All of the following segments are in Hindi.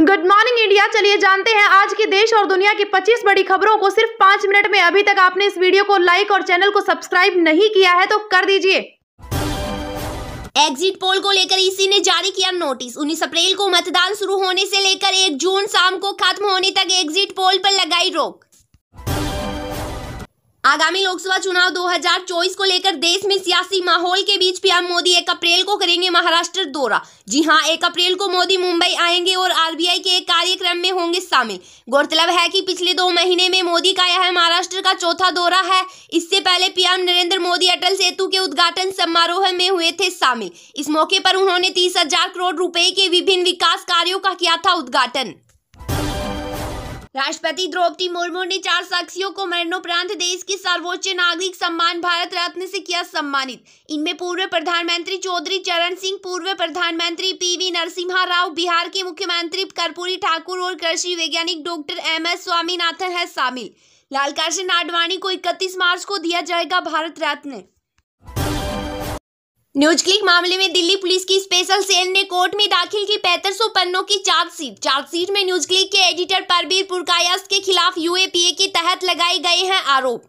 Good morning India. चलिए जानते हैं आज की देश और दुनिया की 25 बड़ी खबरों को सिर्फ 5 मिनट में। अभी तक आपने इस वीडियो को लाइक और चैनल को सब्सक्राइब नहीं किया है तो कर दीजिए। एग्जिट पोल को लेकर ईसी ने जारी किया नोटिस। 19 अप्रैल को मतदान शुरू होने से लेकर 1 जून शाम को खत्म होने तक एग्जिट पोल पर लगाई रोक। आगामी लोकसभा चुनाव 2024 को लेकर देश में सियासी माहौल के बीच पीएम मोदी 1 अप्रैल को करेंगे महाराष्ट्र दौरा। जी हां, 1 अप्रैल को मोदी मुंबई आएंगे और आरबीआई के एक कार्यक्रम में होंगे शामिल। गौरतलब है कि पिछले 2 महीने में मोदी का यह महाराष्ट्र का चौथा दौरा है। इससे पहले पीएम नरेंद्र मोदी अटल सेतु के उद्घाटन समारोह में हुए थे शामिल। इस मौके पर उन्होंने 30,000 करोड़ रुपए के विभिन्न विकास कार्यों का किया था उद्घाटन। राष्ट्रपति द्रौपदी मुर्मू ने 4 शख्सियों को मरणोपरांत देश के सर्वोच्च नागरिक सम्मान भारत रत्न से किया सम्मानित। इनमें पूर्व प्रधानमंत्री चौधरी चरण सिंह, पूर्व प्रधानमंत्री पीवी नरसिम्हा राव, बिहार के मुख्यमंत्री कर्पूरी ठाकुर और कृषि वैज्ञानिक डॉक्टर एमएस स्वामीनाथन है शामिल। लालकृष्ण आडवाणी को 31 मार्च को दिया जाएगा भारत रत्न। न्यूज क्लिक मामले में दिल्ली पुलिस की स्पेशल सेल ने कोर्ट में दाखिल की 3500 पन्नों की चार्जशीट में न्यूज क्लिक के एडिटर परवीर पुरकायस्थ के खिलाफ यूएपीए के तहत लगाए गए हैं आरोप।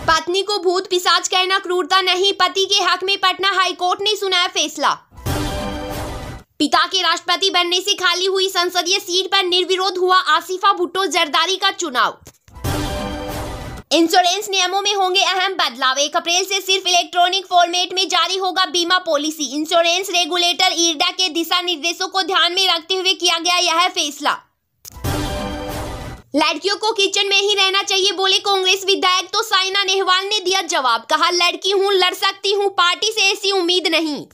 पत्नी को भूत पिशाच कहना क्रूरता नहीं, पति के हक में पटना हाईकोर्ट ने सुनाया फैसला। पिता के राष्ट्रपति बनने से खाली हुई संसदीय सीट पर निर्विरोध हुआ आसिफा भुट्टो जरदारी का चुनाव। इंश्योरेंस नियमों में होंगे अहम बदलाव। 1 अप्रैल से सिर्फ इलेक्ट्रॉनिक फॉर्मेट में जारी होगा बीमा पॉलिसी। इंश्योरेंस रेगुलेटर इरडा के दिशा निर्देशों को ध्यान में रखते हुए किया गया यह फैसला। लड़कियों को किचन में ही रहना चाहिए, बोले कांग्रेस विधायक, तो साइना नेहवाल ने दिया जवाब। कहा, लड़की हूं, लड़ सकती हूं, पार्टी से ऐसी उम्मीद नहीं।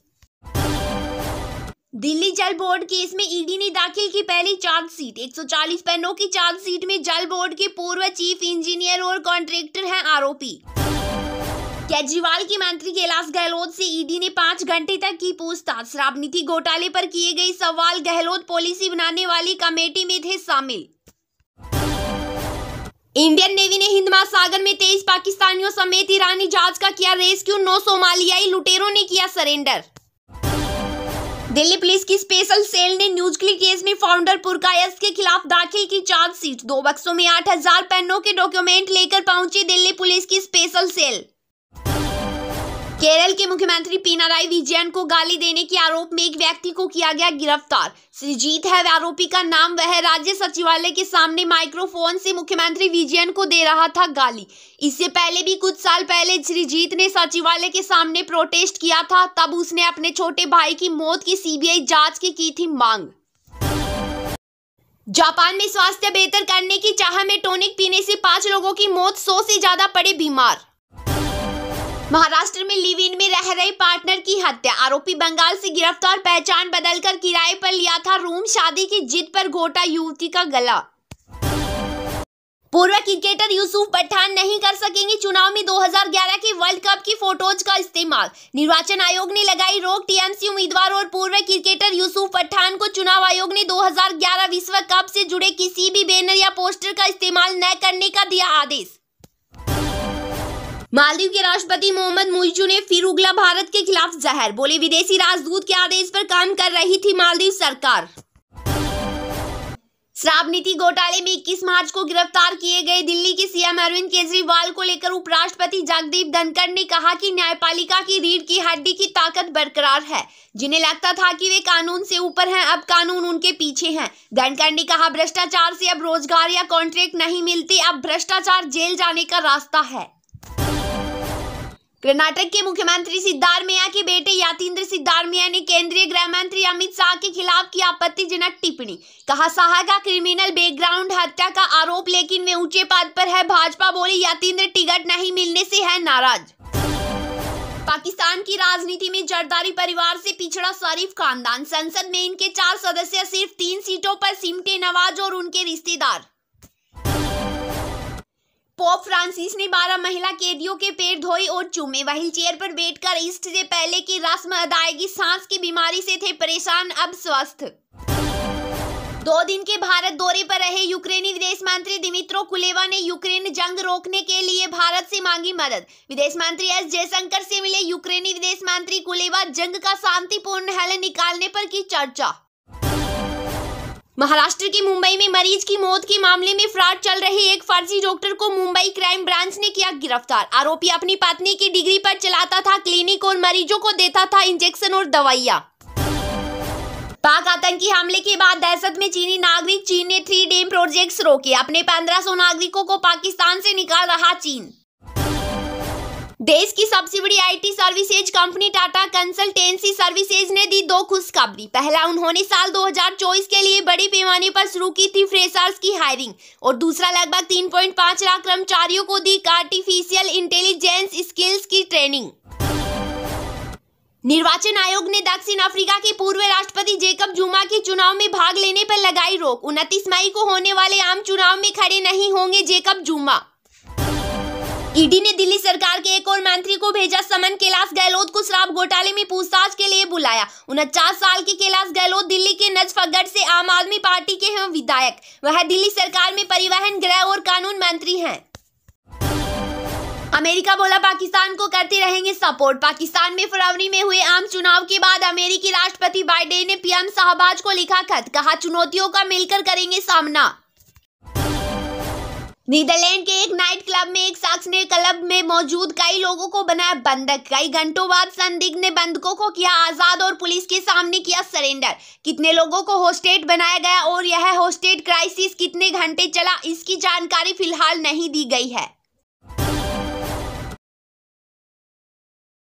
दिल्ली जल बोर्ड केस में ईडी ने दाखिल की पहली चार्जशीट। 140 पन्नों की चार्जशीट में जल बोर्ड के पूर्व चीफ इंजीनियर और कॉन्ट्रैक्टर हैं आरोपी। केजरीवाल की मंत्री कैलाश गहलोत से ईडी ने 5 घंटे तक की पूछताछ। शराब नीति घोटाले पर किए गए सवाल। गहलोत पॉलिसी बनाने वाली कमेटी में थे शामिल। इंडियन नेवी ने हिंद महासागर में 23 पाकिस्तानियों समेत ईरानी जहाज का किया रेस्क्यू। 9 सोमालियाई लुटेरों ने किया सरेंडर। दिल्ली पुलिस की स्पेशल सेल ने न्यूज क्लिक केस में फाउंडर पुरकायस्थ के खिलाफ दाखिल की चार्जशीट। 2 बक्सों में 8000 पन्नों के डॉक्यूमेंट लेकर पहुंची दिल्ली पुलिस की स्पेशल सेल। केरल के मुख्यमंत्री पिनाराई विजयन को गाली देने के आरोप में एक व्यक्ति को किया गया गिरफ्तार। श्रीजीत है आरोपी का नाम। वह राज्य सचिवालय के सामने माइक्रोफोन से मुख्यमंत्री विजयन को दे रहा था गाली। इससे पहले भी कुछ साल पहले श्रीजीत ने सचिवालय के सामने प्रोटेस्ट किया था। तब उसने अपने छोटे भाई की मौत की सीबीआई जांच की थी मांग। जापान में स्वास्थ्य बेहतर करने की चाह में टॉनिक पीने से 5 लोगों की मौत, 100 से ज्यादा पड़े बीमार। महाराष्ट्र में लिव इन में रह रहे पार्टनर की हत्या। आरोपी बंगाल से गिरफ्तार, पहचान बदलकर किराए पर लिया था रूम। शादी की जिद पर घोटा युवती का गला। पूर्व क्रिकेटर यूसुफ पठान नहीं कर सकेंगे चुनाव में 2011 के वर्ल्ड कप की फोटोज का इस्तेमाल। निर्वाचन आयोग ने लगाई रोक। टीएमसी उम्मीदवार और पूर्व क्रिकेटर यूसुफ पठान को चुनाव आयोग ने 2011 विश्व कप से जुड़े किसी भी बैनर या पोस्टर का इस्तेमाल न करने का दिया आदेश। मालदीव के राष्ट्रपति मोहम्मद मुइज़ू ने फिर उगला भारत के खिलाफ जहर। बोले, विदेशी राजदूत के आदेश पर काम कर रही थी मालदीव सरकार। शराब नीति घोटाले में 21 मार्च को गिरफ्तार किए गए दिल्ली के सीएम अरविंद केजरीवाल को लेकर उपराष्ट्रपति जगदीप धनखड़ ने कहा कि न्यायपालिका की रीढ़ की हड्डी की ताकत बरकरार है। जिन्हें लगता था कि वे कानून से ऊपर हैं, अब कानून उनके पीछे हैं। धनखड़ ने कहा, भ्रष्टाचार से अब रोजगार या कॉन्ट्रैक्ट नहीं मिलते, अब भ्रष्टाचार जेल जाने का रास्ता है। कर्नाटक के मुख्यमंत्री सिद्धारमैया के बेटे यतींद्र सिद्धारमैया ने केंद्रीय गृह मंत्री अमित शाह के खिलाफ की आपत्तिजनक टिप्पणी। कहा, शाह का क्रिमिनल बैकग्राउंड, हत्या का आरोप, लेकिन वे ऊंचे पद पर है। भाजपा बोली, यतींद्र टिकट नहीं मिलने से है नाराज। पाकिस्तान की राजनीति में जरदारी परिवार से पिछड़ा शरीफ खानदान। संसद में इनके 4 सदस्य, सिर्फ 3 सीटों पर सिमटे नवाज और उनके रिश्तेदार। पोप फ्रांसिस ने 12 महिला कैदियों के पैर धोए और चूमे। व्हील चेयर पर बैठकर ईस्ट से पहले की रस्म अदायगी। सांस की बीमारी से थे परेशान, अब स्वस्थ। 2 दिन के भारत दौरे पर रहे यूक्रेनी विदेश मंत्री दिमित्रो कुलेवा ने यूक्रेन जंग रोकने के लिए भारत से मांगी मदद। विदेश मंत्री एस जयशंकर से मिले यूक्रेनी विदेश मंत्री कुलेवा। जंग का शांतिपूर्ण हल निकालने पर की चर्चा। महाराष्ट्र के मुंबई में मरीज की मौत के मामले में फ्रॉड चल रहे एक फर्जी डॉक्टर को मुंबई क्राइम ब्रांच ने किया गिरफ्तार। आरोपी अपनी पत्नी की डिग्री पर चलाता था क्लिनिक और मरीजों को देता था इंजेक्शन और दवाइयां। पाक आतंकी हमले के बाद दहशत में चीनी नागरिक, चीन ने 3 डैम प्रोजेक्ट्स रोके। अपने 1500 नागरिकों को पाकिस्तान से निकाल रहा चीन। देश की सबसे बड़ी IT services company Tata consultancy services ने दी 2 खुशखबरी। पहला, उन्होंने साल 2024 के लिए बड़े पैमाने पर शुरू की थी फ्रेशर्स की हायरिंग और दूसरा, लगभग 3.5 लाख कर्मचारियों को दी आर्टिफिशियल इंटेलिजेंस स्किल्स की ट्रेनिंग। निर्वाचन आयोग ने दक्षिण अफ्रीका के पूर्व राष्ट्रपति जेकब जुमा के चुनाव में भाग लेने पर लगाई रोक। 29 मई को होने वाले आम चुनाव में खड़े नहीं होंगे जेकब जुमा। ईडी ने दिल्ली सरकार के एक और मंत्री को भेजा समन। कैलाश गहलोत को शराब घोटाले में पूछताछ के लिए बुलाया। 49 साल के कैलाश गहलोत दिल्ली के नजफगढ़ से आम आदमी पार्टी के हैं विधायक। वह दिल्ली सरकार में परिवहन, गृह और कानून मंत्री हैं। अमेरिका बोला पाकिस्तान को करते रहेंगे सपोर्ट। पाकिस्तान में फरवरी में हुए आम चुनाव के बाद अमेरिकी राष्ट्रपति बाइडेन ने पीएम शहबाज को लिखा खत, कहा चुनौतियों का मिलकर करेंगे सामना। नीदरलैंड के एक नाइट क्लब में एक शख्स ने क्लब में मौजूद कई लोगों को बनाया बंधक। कई घंटों बाद संदिग्ध ने बंधकों को किया आजाद और पुलिस के सामने किया सरेंडर। कितने लोगों को होस्टेज बनाया गया और यह होस्टेज क्राइसिस कितने घंटे चला, इसकी जानकारी फिलहाल नहीं दी गई है।